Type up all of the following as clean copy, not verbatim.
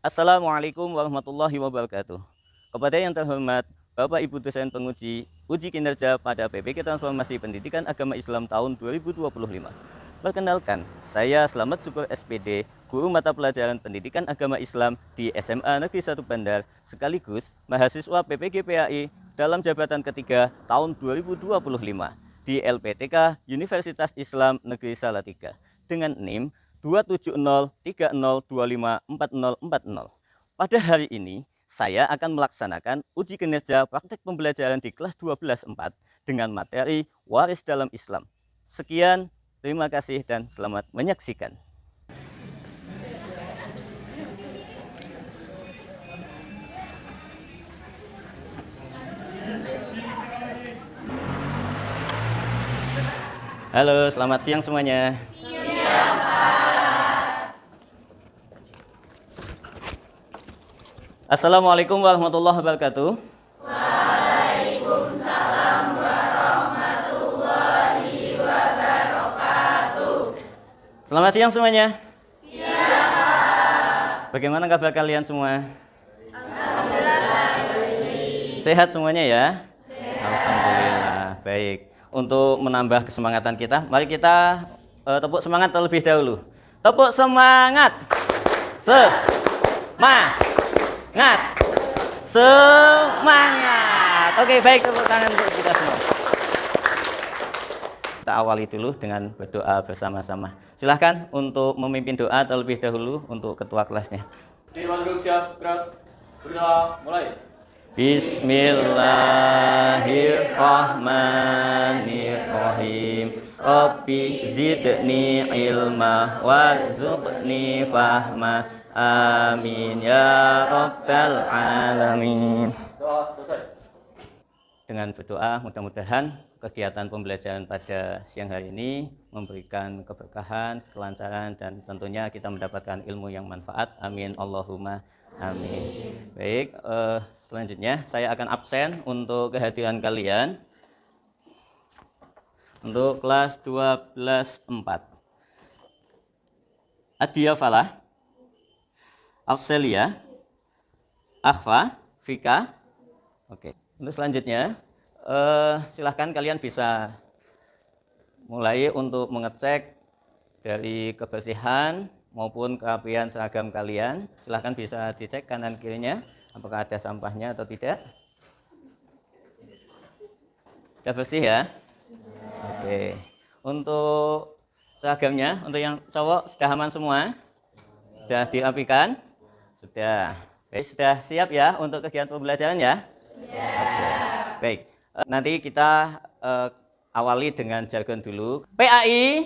Assalamualaikum warahmatullahi wabarakatuh. Kepada yang terhormat Bapak Ibu dosen penguji uji kinerja pada PPK Transformasi Pendidikan Agama Islam tahun 2025. Perkenalkan, saya Slamet Syukur SPD, guru mata pelajaran Pendidikan Agama Islam di SMA Negeri 1 Bandar, sekaligus mahasiswa PPG PAI dalam jabatan ketiga tahun 2025 di LPTK Universitas Islam Negeri Salatiga dengan NIM 27030254040. Pada hari ini, saya akan melaksanakan uji kinerja praktek pembelajaran di kelas 12.4 dengan materi waris dalam Islam. Sekian, terima kasih dan selamat menyaksikan. Halo, selamat siang semuanya. Assalamualaikum warahmatullahi wabarakatuh. Waalaikumsalam warahmatullahi wabarakatuh. Selamat siang semuanya. Siang. Bagaimana kabar kalian semua? Alhamdulillah. Sehat semuanya ya? Sehat. Alhamdulillah. Baik. Untuk menambah kesemangatan kita, mari kita tepuk semangat terlebih dahulu. Tepuk semangat. Semangat. Oke, baik, tepuk tangan untuk kita semua. Kita awali dulu dengan berdoa bersama-sama. Silahkan untuk memimpin doa terlebih dahulu untuk ketua kelasnya. Berdoa mulai. Bismillahirrahmanirrahim. Rabbi zidni ilma warzuqni fahma. Amin ya rabbal alamin. Doa selesai. Dengan berdoa, mudah-mudahan kegiatan pembelajaran pada siang hari ini memberikan keberkahan, kelancaran, dan tentunya kita mendapatkan ilmu yang manfaat. Amin Allahumma amin. Baik, selanjutnya saya akan absen untuk kehadiran kalian untuk kelas 12.4. Adia Falah, Afselia, Akhfa, Fika. Oke. Untuk selanjutnya, silahkan kalian bisa mulai untuk mengecek dari kebersihan maupun kerapian seragam kalian. Silahkan bisa dicek kanan kirinya, apakah ada sampahnya atau tidak. Sudah bersih ya? Oke. Untuk seragamnya, untuk yang cowok sudah aman semua? Sudah dirapikan? Sudah. Baik, sudah siap ya untuk kegiatan pembelajaran ya? Siap. Baik, nanti kita awali dengan jargon dulu. PAI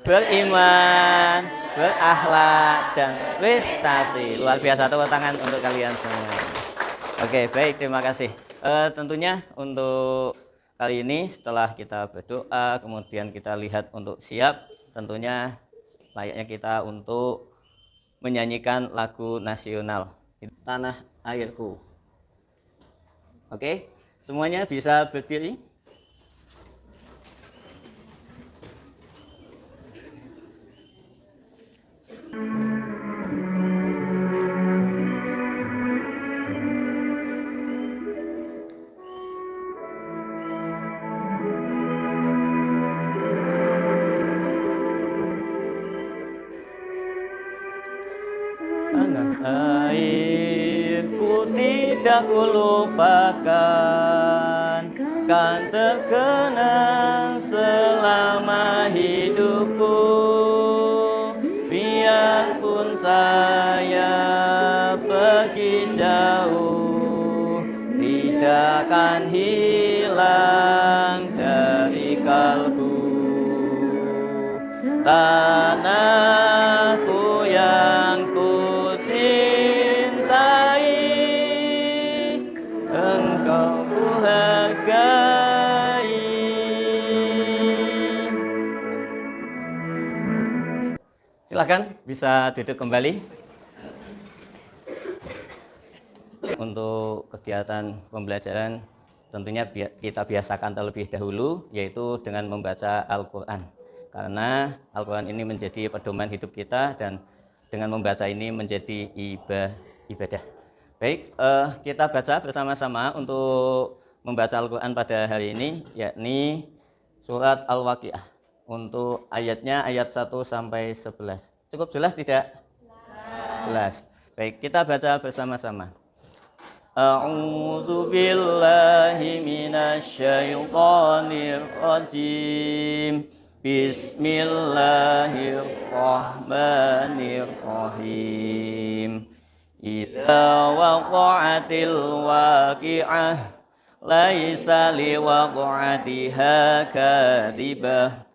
beriman, berakhlak, dan prestasi. Luar biasa, tepuk tangan untuk kalian semua. Oke, baik, terima kasih. Tentunya untuk kali ini setelah kita berdoa, kemudian kita lihat untuk siap, tentunya layaknya kita untuk menyanyikan lagu nasional Tanah Airku. Oke, semuanya bisa berdiri. Tanah airku tidak kulupakan, kan terkenang selama hidupku. Biarpun saya pergi jauh, tidak akan hilang dari kalbu. Tanahku yang ku cintai, engkau ku hargai. Silakan bisa duduk kembali. Untuk kegiatan pembelajaran tentunya kita biasakan terlebih dahulu, yaitu dengan membaca Al-Quran. Karena Al-Quran ini menjadi pedoman hidup kita dan dengan membaca ini menjadi ibadah. Baik, kita baca bersama-sama untuk membaca Al-Quran pada hari ini, yakni surat Al-Waqiah. Untuk ayatnya ayat 1 sampai 11. Cukup jelas tidak? Jelas. Baik, kita baca bersama-sama. A'udzu billahi minasyaitonir rajim. Bismillahirrahmanirrahim. Idza waqa'atil waqi'ah laisa liwaqa'atiha kadhibah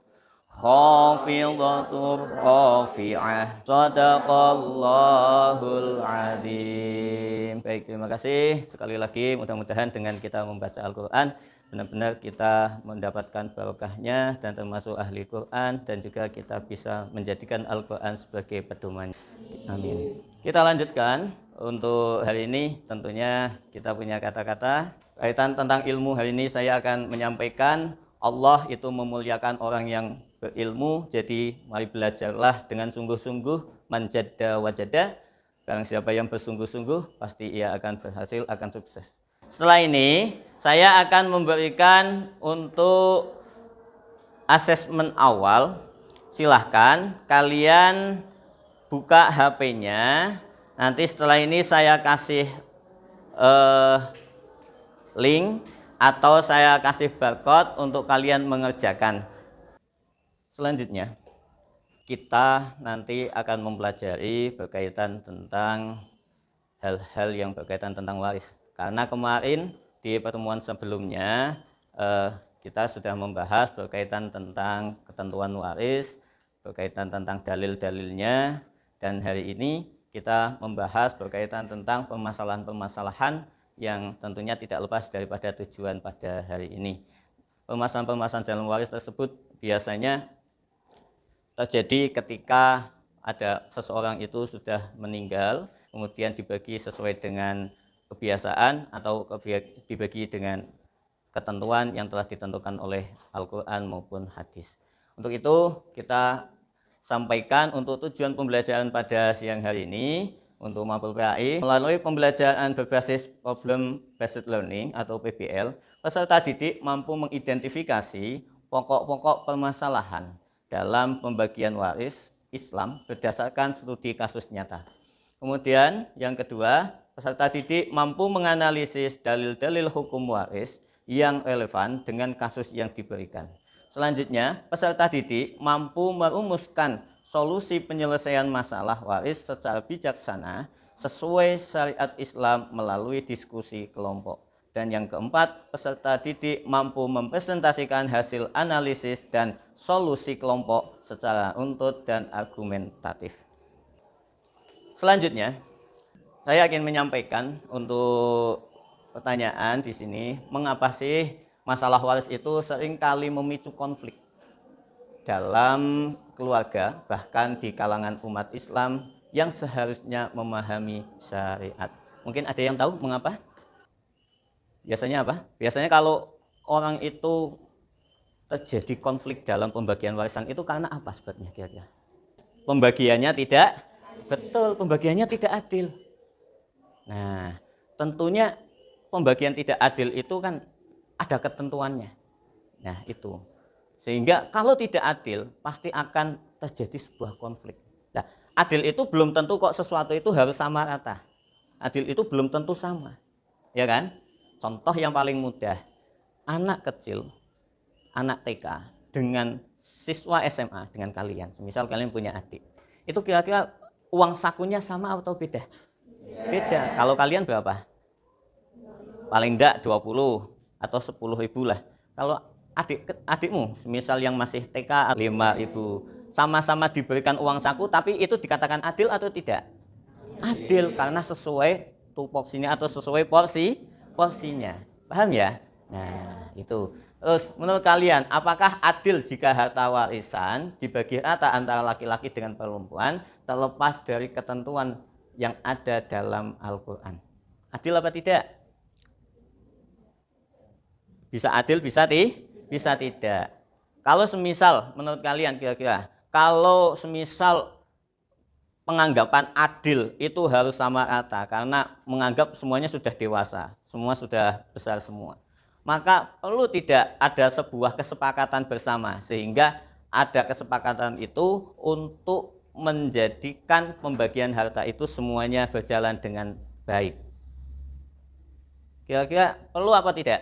khafidatur rafi'ah. Shadaqallahul adzim. Baik, terima kasih sekali lagi. Mudah-mudahan dengan kita membaca Al-Quran benar-benar kita mendapatkan barokahnya dan termasuk ahli Quran, dan juga kita bisa menjadikan Al-Quran sebagai pedoman. Amin. Kita lanjutkan untuk hari ini. Tentunya kita punya kata-kata kaitan tentang ilmu. Hari ini saya akan menyampaikan Allah itu memuliakan orang yang berilmu. Jadi mari belajarlah dengan sungguh-sungguh. Man jadda wajada. Barang siapa yang bersungguh-sungguh pasti ia akan berhasil, akan sukses. Setelah ini saya akan memberikan untuk asesmen awal. Silahkan kalian buka HP-nya. Nanti setelah ini saya kasih link atau saya kasih barcode untuk kalian mengerjakan. Selanjutnya kita nanti akan mempelajari berkaitan tentang hal-hal yang berkaitan tentang waris. Karena kemarin di pertemuan sebelumnya kita sudah membahas berkaitan tentang ketentuan waris, berkaitan tentang dalil-dalilnya, dan hari ini kita membahas berkaitan tentang permasalahan-permasalahan yang tentunya tidak lepas daripada tujuan pada hari ini. Permasalahan-permasalahan dalam waris tersebut biasanya terjadi ketika ada seseorang itu sudah meninggal, kemudian dibagi sesuai dengan kebiasaan atau dibagi dengan ketentuan yang telah ditentukan oleh Al-Quran maupun hadis. Untuk itu kita sampaikan untuk tujuan pembelajaran pada siang hari ini untuk Mabel PAI melalui pembelajaran berbasis Problem Based Learning atau PBL, peserta didik mampu mengidentifikasi pokok-pokok permasalahan dalam pembagian waris Islam berdasarkan studi kasus nyata. Kemudian yang kedua, peserta didik mampu menganalisis dalil-dalil hukum waris yang relevan dengan kasus yang diberikan. Selanjutnya, peserta didik mampu merumuskan solusi penyelesaian masalah waris secara bijaksana sesuai syariat Islam melalui diskusi kelompok. Dan yang keempat, peserta didik mampu mempresentasikan hasil analisis dan solusi kelompok secara runtut dan argumentatif. Selanjutnya, saya ingin menyampaikan untuk pertanyaan di sini, mengapa sih masalah waris itu seringkali memicu konflik dalam keluarga, bahkan di kalangan umat Islam yang seharusnya memahami syariat. Mungkin ada yang tahu mengapa? Biasanya apa? Biasanya kalau orang itu terjadi konflik dalam pembagian warisan itu karena apa sebabnya kira-kira? Pembagiannya tidak betul, pembagiannya tidak adil. Nah, tentunya pembagian tidak adil itu kan ada ketentuannya. Nah, itu. Sehingga kalau tidak adil, pasti akan terjadi sebuah konflik. Nah, adil itu belum tentu kok sesuatu itu harus sama rata. Adil itu belum tentu sama. Ya kan? Contoh yang paling mudah. Anak kecil, anak TK dengan siswa SMA dengan kalian. Misal kalian punya adik. Itu kira-kira uang sakunya sama atau beda? Beda. Kalau kalian berapa? Paling enggak 20 atau 10.000 lah. Kalau adikmu, misal yang masih TK 5.000, sama-sama diberikan uang saku, tapi itu dikatakan adil atau tidak? Adil, karena sesuai tupoksinya atau sesuai porsinya. Paham ya? Nah, itu. Terus menurut kalian, apakah adil jika harta warisan dibagi rata antara laki-laki dengan perempuan terlepas dari ketentuan yang ada dalam Al-Quran? Adil apa tidak? Bisa adil, bisa tidak. Kalau semisal menurut kalian kira-kira, kalau semisal penganggapan adil itu harus sama rata, karena menganggap semuanya sudah dewasa, semua sudah besar semua. Maka perlu tidak ada sebuah kesepakatan bersama, sehingga ada kesepakatan itu untuk menjadikan pembagian harta itu semuanya berjalan dengan baik. Kira-kira perlu apa tidak?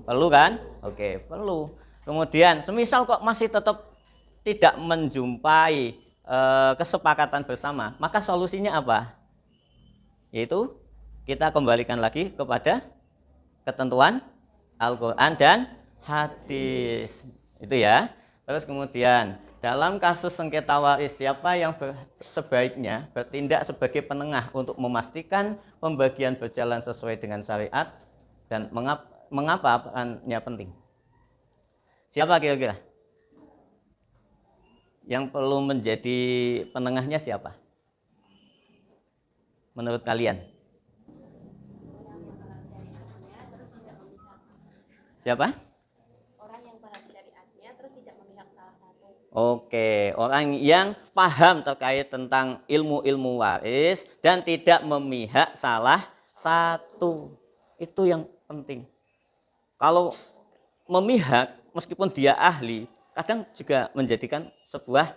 Perlu kan? Oke, perlu. Kemudian semisal kok masih tetap tidak menjumpai kesepakatan bersama, maka solusinya apa? Yaitu kita kembalikan lagi kepada ketentuan Al-Quran dan hadis. Itu ya. Terus kemudian dalam kasus sengketa waris, siapa yang sebaiknya bertindak sebagai penengah untuk memastikan pembagian berjalan sesuai dengan syariat, dan mengapa perannya penting? Siapa kira-kira yang perlu menjadi penengahnya? Siapa menurut kalian? Siapa? Orang yang paham syariatnya terus tidak memihak salah satu. Oke, orang yang paham terkait tentang ilmu-ilmu waris dan tidak memihak salah satu. Itu yang penting. Kalau memihak, meskipun dia ahli, kadang juga menjadikan sebuah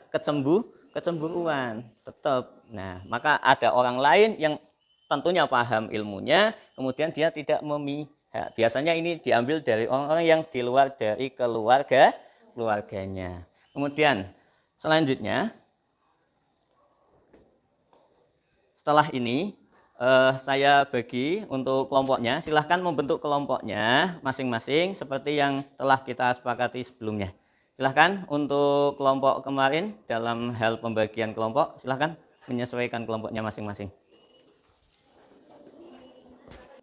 kecemburuan tetap. Nah, maka ada orang lain yang tentunya paham ilmunya, kemudian dia tidak memihak. Biasanya ini diambil dari orang-orang yang di luar dari keluarganya. Kemudian selanjutnya, setelah ini saya bagi untuk kelompoknya. Silahkan membentuk kelompoknya masing-masing seperti yang telah kita sepakati sebelumnya. Silahkan untuk kelompok kemarin dalam hal pembagian kelompok, silahkan menyesuaikan kelompoknya masing-masing.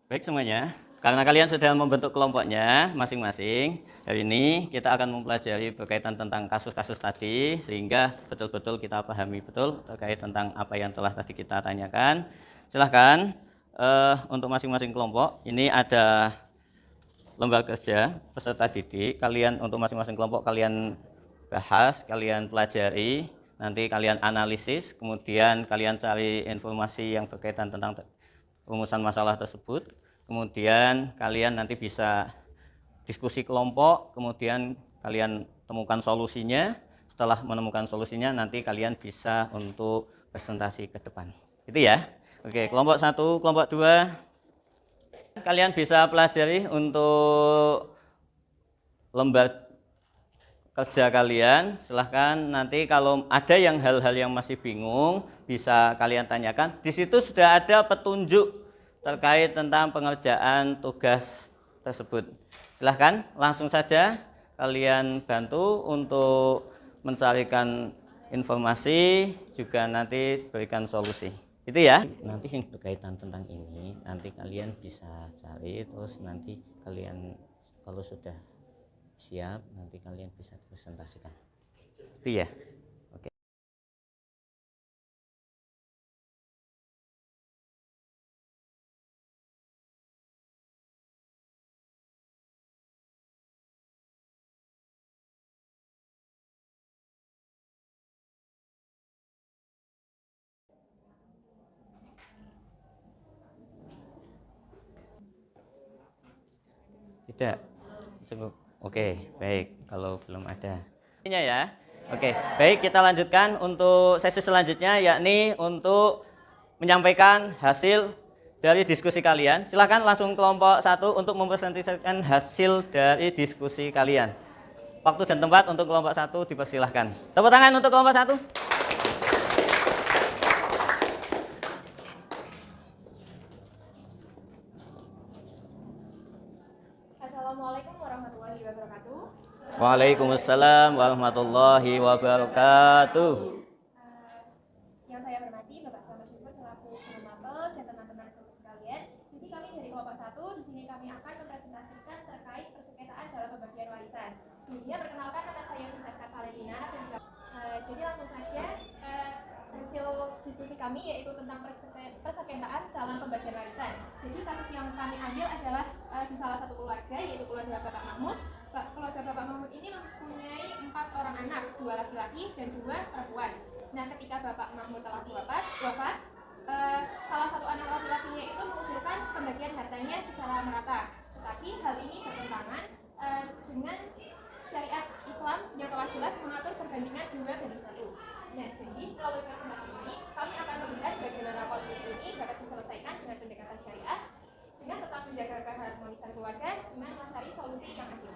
Baik semuanya, karena kalian sudah membentuk kelompoknya masing-masing, hari ini kita akan mempelajari berkaitan tentang kasus-kasus tadi, sehingga betul-betul kita pahami betul terkait tentang apa yang telah tadi kita tanyakan. Silahkan untuk masing-masing kelompok, ini ada lembar kerja peserta didik. Kalian untuk masing-masing kelompok kalian bahas, kalian pelajari, nanti kalian analisis, kemudian kalian cari informasi yang berkaitan tentang rumusan masalah tersebut. Kemudian kalian nanti bisa diskusi kelompok, kemudian kalian temukan solusinya. Setelah menemukan solusinya, nanti kalian bisa untuk presentasi ke depan. Itu ya. Oke, kelompok 1, kelompok 2. Kalian bisa pelajari untuk lembar kerja kalian. Silahkan nanti kalau ada hal-hal yang masih bingung, bisa kalian tanyakan. Di situ sudah ada petunjuk terkait tentang pengerjaan tugas tersebut. Silahkan langsung saja kalian bantu untuk mencarikan informasi, juga nanti berikan solusi. Itu ya. Nanti yang berkaitan tentang ini nanti kalian bisa cari, terus nanti kalian kalau sudah siap nanti kalian bisa presentasikan. Itu ya. Oke. Tidak. Cukup. Oke, baik. Kalau belum ada. Ini ya. Oke, baik, kita lanjutkan untuk sesi selanjutnya, yakni untuk menyampaikan hasil dari diskusi kalian. Silahkan langsung kelompok 1 untuk mempresentasikan hasil dari diskusi kalian. Waktu dan tempat untuk kelompok 1 dipersilahkan. Tepuk tangan untuk kelompok 1. Assalamualaikum warahmatullahi wabarakatuh. Waalaikumsalam warahmatullahi wabarakatuh. Yang saya hormati Bapak Selamat Syukur selaku guru mapel dan teman-teman guru sekalian. Jadi kami dari kelompok 1 di sini kami akan mempresentasikan terkait persengketaan dalam pembagian warisan. Sebelumnya perkenalkan, nama saya Francesca Valentina. Jadi langsung saja hasil diskusi kami yaitu tentang persengketaan dalam pembagian warisan. Jadi kasus yang kami ambil adalah di salah satu keluarga, yaitu keluarga Bapak Mahmud. Keluarga Bapak Mahmud ini mempunyai 4 orang anak, 2 laki-laki dan 2 perempuan. Nah, ketika Bapak Mahmud telah wafat, salah satu anak laki-lakinya itu mengusulkan pembagian hartanya secara merata. Tetapi hal ini bertentangan dengan syariat Islam yang telah jelas mengatur perbandingan 2:1. Nah, jadi melalui presentasi ini kami akan melihat bagaimana konflik ini dapat diselesaikan dengan pendekatan syariah dengan tetap menjaga keharmonisan keluarga dengan mencari solusi yang adil.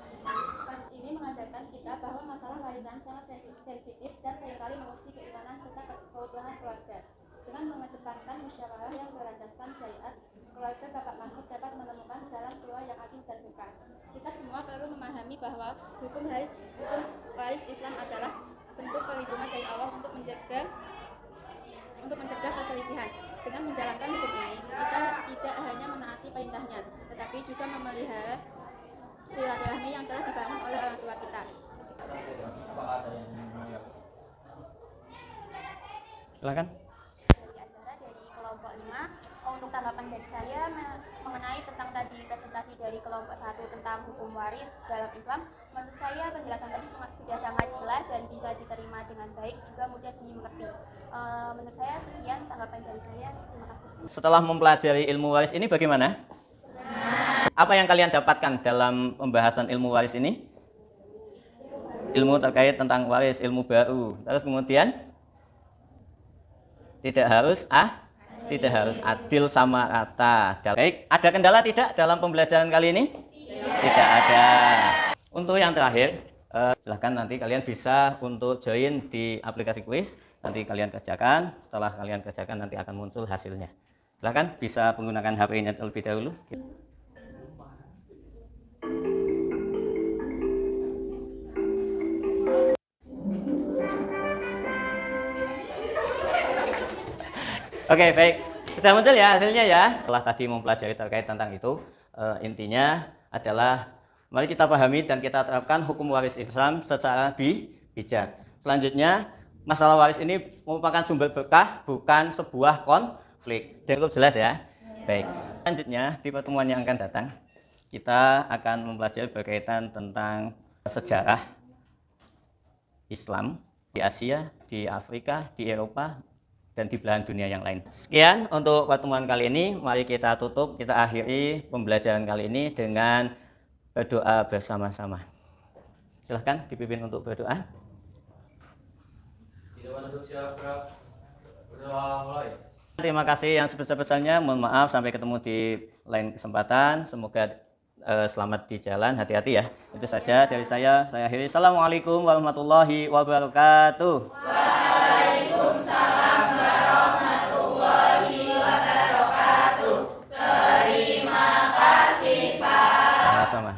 Kasus ini mengajarkan kita bahwa masalah warisan sangat sensitif dan seringkali menguji keimanan serta keutuhan keluarga. Dengan mengedepankan musyawarah yang berlandaskan syariat, keluarga Bapak Mahmud dapat menemukan jalan keluar yang adil dan berkah. Kita semua perlu memahami bahwa hukum waris Islam adalah bentuk perlindungan dari Allah untuk mencegah perselisihan. Dengan menjalankan hukum ini, kita tidak hanya menaati perintahnya, tetapi juga memelihara silaturahmi yang telah dibangun oleh orang tua kita. Apakah ada yang menolak? Silakan. Dari acara dari kelompok 5, untuk tanggapan dari saya mengenai tentang tadi presentasi dari kelompok 1 tentang hukum waris dalam Islam, menurut saya penjelasan tadi sudah sangat jelas dan bisa diterima dengan baik, juga mudah dimengerti. Menurut saya sekian tanggapan dari saya. Terima kasih. Setelah mempelajari ilmu waris ini bagaimana? Apa yang kalian dapatkan dalam pembahasan ilmu waris ini? Ilmu terkait tentang waris, ilmu baru. Terus kemudian tidak harus adil sama rata. Baik, ada kendala tidak dalam pembelajaran kali ini? Tidak ada. Untuk yang terakhir, silahkan nanti kalian bisa untuk join di aplikasi kuis. Nanti kalian kerjakan, setelah kalian kerjakan nanti akan muncul hasilnya. Silahkan bisa menggunakan HP-nya terlebih dahulu. Oke, baik. Sudah muncul ya hasilnya ya. Setelah tadi mempelajari terkait tentang itu, intinya adalah mari kita pahami dan kita terapkan hukum waris Islam secara bijak. Selanjutnya, masalah waris ini merupakan sumber berkah, bukan sebuah konflik. Cukup jelas ya? Baik. Selanjutnya, di pertemuan yang akan datang, kita akan mempelajari berkaitan tentang sejarah Islam di Asia, di Afrika, di Eropa, dan di belahan dunia yang lain. Sekian untuk pertemuan kali ini. Mari kita tutup, kita akhiri pembelajaran kali ini dengan berdoa bersama-sama. Silahkan dipimpin untuk berdoa. Terima kasih yang sebesar-besarnya. Mohon maaf, sampai ketemu di lain kesempatan. Semoga selamat di jalan, hati-hati ya. Itu saja dari saya akhiri. Assalamualaikum warahmatullahi wabarakatuh. Waalaikumsalam warahmatullahi wabarakatuh. Terima kasih Pak. Sama-sama.